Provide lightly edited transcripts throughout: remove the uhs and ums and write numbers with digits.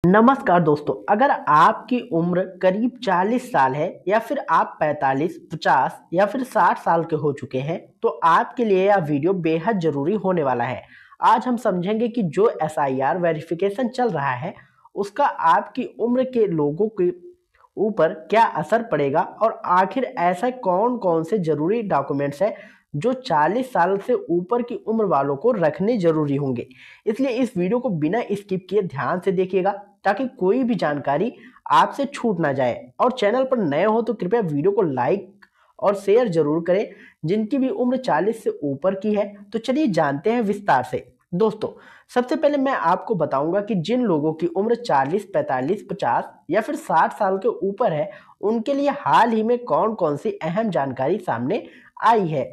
नमस्कार दोस्तों, अगर आपकी उम्र करीब 40 साल है या फिर आप 45, 50 या फिर 60 साल के हो चुके हैं तो आपके लिए यह वीडियो बेहद जरूरी होने वाला है। आज हम समझेंगे कि जो एसआईआर वेरिफिकेशन चल रहा है उसका आपकी उम्र के लोगों के ऊपर क्या असर पड़ेगा और आखिर ऐसा कौन कौन से जरूरी डॉक्यूमेंट्स है जो 40 साल से ऊपर की उम्र वालों को रखने जरूरी होंगे। इसलिए इस वीडियो को बिना स्किप किए ध्यान से देखिएगा ताकि कोई भी जानकारी आपसे छूट ना जाए। और चैनल पर नए हो तो कृपया वीडियो को लाइक और शेयर जरूर करें जिनकी भी उम्र 40 से ऊपर की है। तो चलिए जानते हैं विस्तार से। दोस्तों, सबसे पहले मैं आपको बताऊंगा कि जिन लोगों की उम्र 40, 45, 50 या फिर 60 साल के ऊपर है उनके लिए हाल ही में कौन कौन सी अहम जानकारी सामने आई है।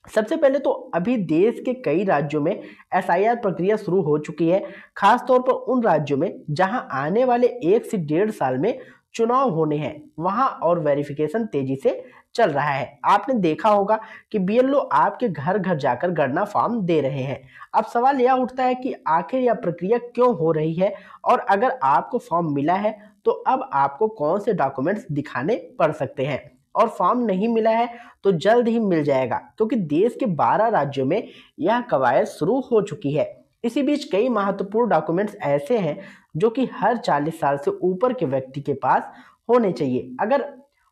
सबसे पहले तो अभी देश के कई राज्यों में एसआईआर प्रक्रिया शुरू हो चुकी है, खासतौर पर उन राज्यों में जहां आने वाले 1 से 1.5 साल में चुनाव होने हैं वहां और वेरिफिकेशन तेजी से चल रहा है। आपने देखा होगा कि बीएलओ आपके घर घर जाकर गणना फॉर्म दे रहे हैं। अब सवाल यह उठता है कि आखिर यह प्रक्रिया क्यों हो रही है और अगर आपको फॉर्म मिला है तो अब आपको कौन से डॉक्यूमेंट्स दिखाने पड़ सकते हैं, और फॉर्म नहीं मिला है तो जल्द ही मिल जाएगा क्योंकि देश के 12 राज्यों में यह कवायद शुरू हो चुकी है। इसी बीच कई महत्वपूर्ण डॉक्यूमेंट्स ऐसे हैं जो कि हर 40 साल से ऊपर के व्यक्ति के पास होने चाहिए। अगर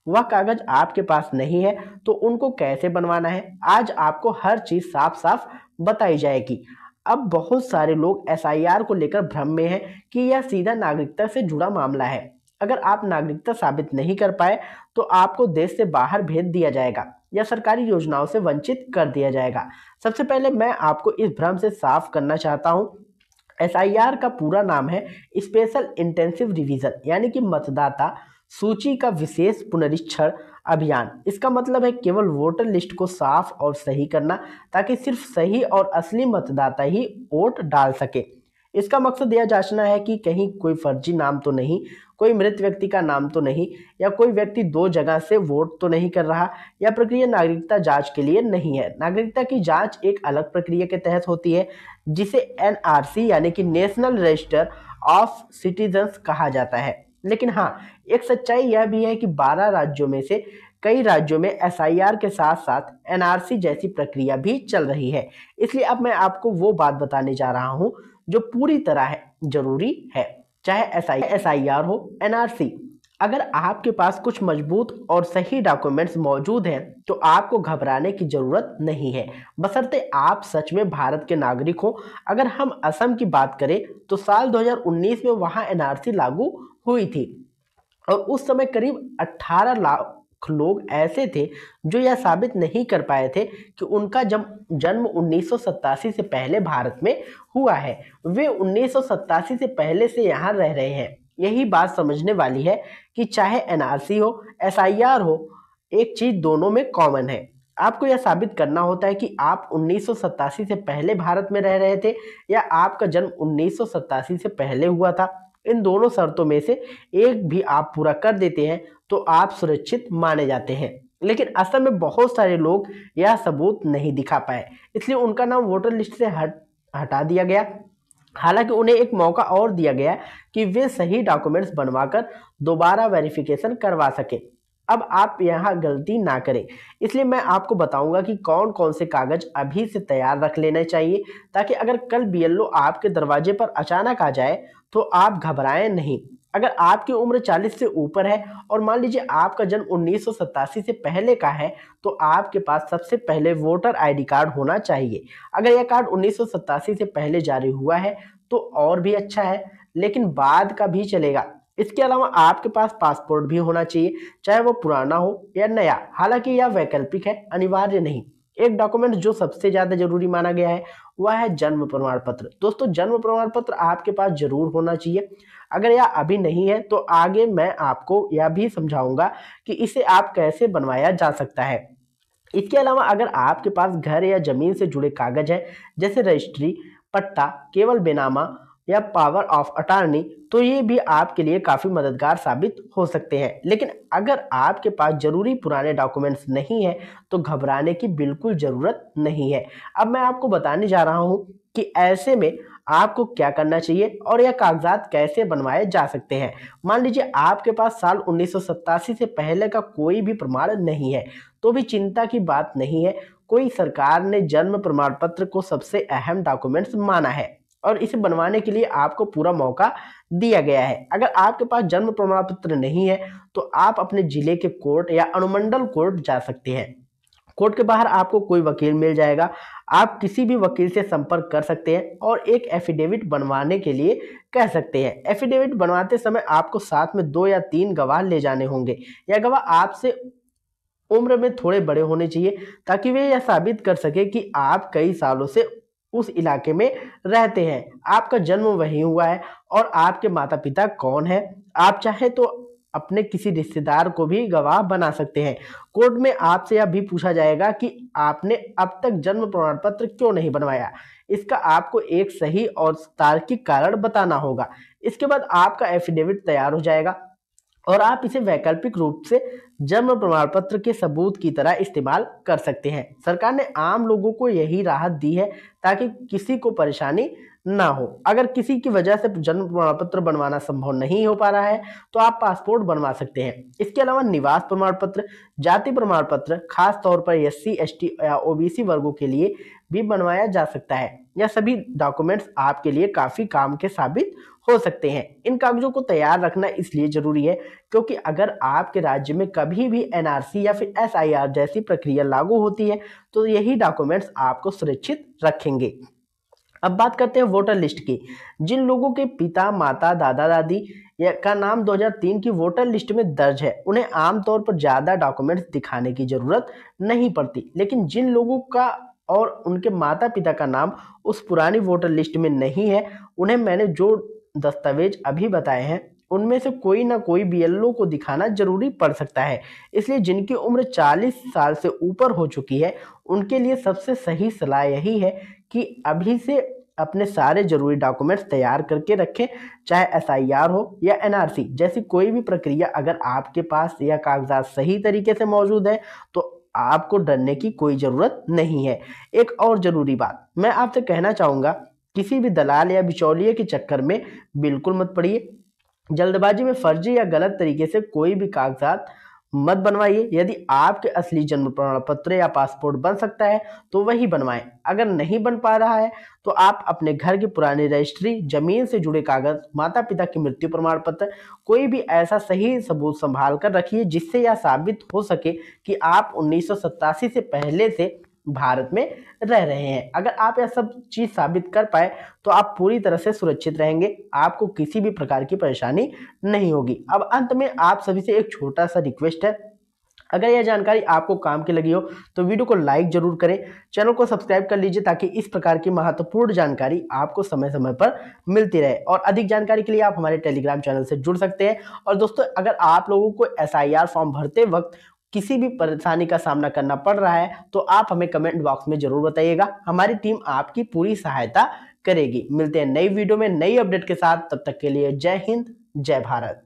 वह कागज आपके पास नहीं है तो उनको कैसे बनवाना है, आज आपको हर चीज साफ साफ बताई जाएगी। अब बहुत सारे लोग एसआईआर को लेकर भ्रम में हैं कि यह सीधा नागरिकता से जुड़ा मामला है। अगर आप नागरिकता साबित नहीं कर पाए तो आपको देश से बाहर भेज दिया जाएगा या सरकारी योजनाओं से वंचित कर दिया जाएगा। सबसे पहले मैं आपको इस भ्रम से साफ करना चाहता हूं। एसआईआर का पूरा नाम है स्पेशल इंटेंसिव रिवीजन, यानी कि मतदाता सूची का विशेष पुनरीक्षण अभियान। इसका मतलब है केवल वोटर लिस्ट को साफ और सही करना ताकि सिर्फ सही और असली मतदाता ही वोट डाल सके। इसका मकसद यह जांचना है कि कहीं कोई फर्जी नाम तो नहीं, कोई मृत व्यक्ति का नाम तो नहीं, या कोई व्यक्ति 2 जगह से वोट तो नहीं कर रहा। यह प्रक्रिया नागरिकता जांच के लिए नहीं है। नागरिकता की जांच एक अलग प्रक्रिया के तहत होती है जिसे एनआरसी यानी कि नेशनल रजिस्टर ऑफ सिटीजन्स कहा जाता है। लेकिन हाँ, एक सच्चाई यह भी है कि 12 राज्यों में से कई राज्यों में एसआईआर के साथ साथ एनआरसी जैसी प्रक्रिया भी चल रही है। इसलिए अब मैं आपको वो बात बताने जा रहा हूं जो पूरी तरह है जरूरी है, चाहे एसआईआर हो, एनआरसी। अगर आपके पास कुछ मजबूत और सही डॉक्यूमेंट्स मौजूद हैं तो आपको घबराने की जरूरत नहीं है, बशर्ते आप सच में भारत के नागरिक हो। अगर हम असम की बात करें तो साल 2019 में वहां एनआरसी लागू हुई थी और उस समय करीब 18 लाख लोग ऐसे थे जो यह साबित नहीं कर पाए थे कि उनका जन्म 1987 से पहले भारत में हुआ है। वे 1987 से पहले से यहाँ रह रहे हैं। यही बात समझने वाली है कि चाहे एनआरसी हो, एसआईआर हो, एक चीज दोनों में कॉमन है। आपको यह साबित करना होता है कि आप 1987 से पहले भारत में रह रहे थे या आपका जन्म 1987 से पहले हुआ था। इन दोनों शर्तों में से एक भी आप पूरा कर देते हैं तो आप सुरक्षित माने जाते हैं। लेकिन असम में बहुत सारे लोग यह सबूत नहीं दिखा पाए, इसलिए उनका नाम वोटर लिस्ट से हटा दिया गया। हालांकि उन्हें एक मौका और दिया गया कि वे सही डॉक्यूमेंट्स बनवाकर दोबारा वेरिफिकेशन करवा सके। अब आप यहाँ गलती ना करें, इसलिए मैं आपको बताऊंगा कि कौन कौन से कागज अभी से तैयार रख लेने चाहिए ताकि अगर कल बीएलओ आपके दरवाजे पर अचानक आ जाए तो आप घबराएं नहीं। अगर आपकी उम्र 40 से ऊपर है और मान लीजिए आपका जन्म 1987 से पहले का है तो आपके पास सबसे पहले वोटर आईडी कार्ड होना चाहिए। अगर यह कार्ड 1987 से पहले जारी हुआ है तो और भी अच्छा है, लेकिन बाद का भी चलेगा। इसके अलावा आपके पास पासपोर्ट भी होना चाहिए, चाहे वो पुराना हो या नया। हालांकि यह वैकल्पिक है, अनिवार्य नहीं। एक डॉक्यूमेंट जो सबसे ज्यादा जरूरी माना गया है वह है जन्म प्रमाण पत्र। दोस्तों, जन्म प्रमाण पत्र आपके पास जरूर होना चाहिए। अगर यह अभी नहीं है तो आगे मैं आपको यह भी समझाऊंगा कि इसे आप कैसे बनवाया जा सकता है। इसके अलावा अगर आपके पास घर या जमीन से जुड़े कागज हैं जैसे रजिस्ट्री, पट्टा, केवल बेनामा या पावर ऑफ अटॉर्नी, तो ये भी आपके लिए काफी मददगार साबित हो सकते हैं। लेकिन अगर आपके पास जरूरी पुराने डॉक्यूमेंट्स नहीं है तो घबराने की बिल्कुल जरूरत नहीं है। अब मैं आपको बताने जा रहा हूं कि ऐसे में आपको क्या करना चाहिए और यह कागजात कैसे बनवाए जा सकते हैं। मान लीजिए आपके पास साल 1987 से पहले का कोई भी प्रमाण नहीं है, तो भी चिंता की बात नहीं है। कोई सरकार ने जन्म प्रमाण पत्र को सबसे अहम डॉक्यूमेंट्स माना है और इसे बनवाने के लिए आपको पूरा मौका दिया गया है। अगर आपके पास जन्म प्रमाण पत्र नहीं है तो आप अपने जिले के कोर्ट या अनुमंडल कोर्ट जा सकते हैं। कोर्ट के बाहर आपको कोई वकील मिल जाएगा, आप किसी भी वकील से संपर्क कर सकते हैं और एक एफिडेविट बनवाने के लिए कह सकते हैं। एफिडेविट बनवाते समय आपको साथ में 2 या 3 गवाह ले जाने होंगे। यह गवाह आपसे उम्र में थोड़े बड़े होने चाहिए ताकि वे यह साबित कर सके कि आप कई सालों से उस इलाके में रहते हैं, आपका जन्म वहीं हुआ है और आपके माता पिता कौन है। आप चाहे तो अपने किसी रिश्तेदार को भी गवाह बना सकते हैं। कोर्ट में आपसे यह भी पूछा जाएगा कि आपने अब तक जन्म प्रमाण पत्र क्यों नहीं बनवाया। इसका आपको एक सही और तार्किक कारण बताना होगा। इसके बाद आपका एफिडेविट तैयार हो जाएगा और आप इसे वैकल्पिक रूप से जन्म प्रमाण पत्र के सबूत की तरह इस्तेमाल कर सकते हैं। सरकार ने आम लोगों को यही राहत दी है ताकि किसी को परेशानी ना हो। अगर किसी की वजह से जन्म प्रमाण पत्र बनवाना संभव नहीं हो पा रहा है तो आप पासपोर्ट बनवा सकते हैं। इसके अलावा निवास प्रमाण पत्र, जाति प्रमाण पत्र खास तौर पर एससी, एसटी या ओबीसी वर्गों के लिए भी बनवाया जा सकता है। यह सभी डॉक्यूमेंट्स आपके लिए काफी काम के साबित हो सकते हैं। इन कागजों को तैयार रखना इसलिए जरूरी है क्योंकि अगर आपके राज्य में कभी भी एनआरसी या फिर एसआईआर जैसी प्रक्रिया लागू होती है तो यही डॉक्यूमेंट्स आपको सुरक्षित रखेंगे। अब बात करते हैं वोटर लिस्ट की। जिन लोगों के पिता, माता, दादा, दादी का नाम 2003 की वोटर लिस्ट में दर्ज है उन्हें आमतौर पर ज्यादा डॉक्यूमेंट्स दिखाने की जरूरत नहीं पड़ती, लेकिन जिन लोगों का और उनके माता पिता का नाम उस पुरानी वोटर लिस्ट में नहीं है उन्हें मैंने जो दस्तावेज अभी बताए हैं उनमें से कोई ना कोई बीएलओ को दिखाना जरूरी पड़ सकता है। इसलिए जिनकी उम्र 40 साल से ऊपर हो चुकी है उनके लिए सबसे सही सलाह यही है कि अभी से अपने सारे जरूरी डॉक्यूमेंट्स तैयार करके रखें, चाहे एसआईआर हो या एनआरसी जैसी कोई भी प्रक्रिया अगर आपके पास यह कागजात सही तरीके से मौजूद है तो आपको डरने की कोई जरूरत नहीं है। एक और जरूरी बात मैं आपसे कहना चाहूंगा, किसी भी दलाल या बिचौलिए के चक्कर में बिल्कुल मत पड़िए। जल्दबाजी में फर्जी या गलत तरीके से कोई भी कागजात मत बनवाइए। यदि आपके असली जन्म प्रमाण पत्र या पासपोर्ट बन सकता है तो वही बनवाएं। अगर नहीं बन पा रहा है तो आप अपने घर की पुरानी रजिस्ट्री, जमीन से जुड़े कागज, माता पिता की मृत्यु प्रमाण पत्र, कोई भी ऐसा सही सबूत संभाल कर रखिए जिससे यह साबित हो सके कि आप 1987 से पहले से भारत में रह रहे हैं। अगर आप यह सब चीज साबित कर पाए तो आप पूरी तरह से सुरक्षित रहेंगे, आपको किसी भी प्रकार की परेशानी नहीं होगी। अब अंत में आप सभी से एक छोटा सा रिक्वेस्ट है, अगर यह जानकारी आपको काम की लगी हो तो वीडियो को लाइक जरूर करें, चैनल को सब्सक्राइब कर लीजिए ताकि इस प्रकार की महत्वपूर्ण जानकारी आपको समय समय पर मिलती रहे। और अधिक जानकारी के लिए आप हमारे टेलीग्राम चैनल से जुड़ सकते हैं। और दोस्तों, अगर आप लोगों को एसआईआर फॉर्म भरते वक्त किसी भी परेशानी का सामना करना पड़ रहा है तो आप हमें कमेंट बॉक्स में जरूर बताइएगा, हमारी टीम आपकी पूरी सहायता करेगी। मिलते हैं नई वीडियो में नई अपडेट के साथ, तब तक के लिए जय हिंद, जय भारत।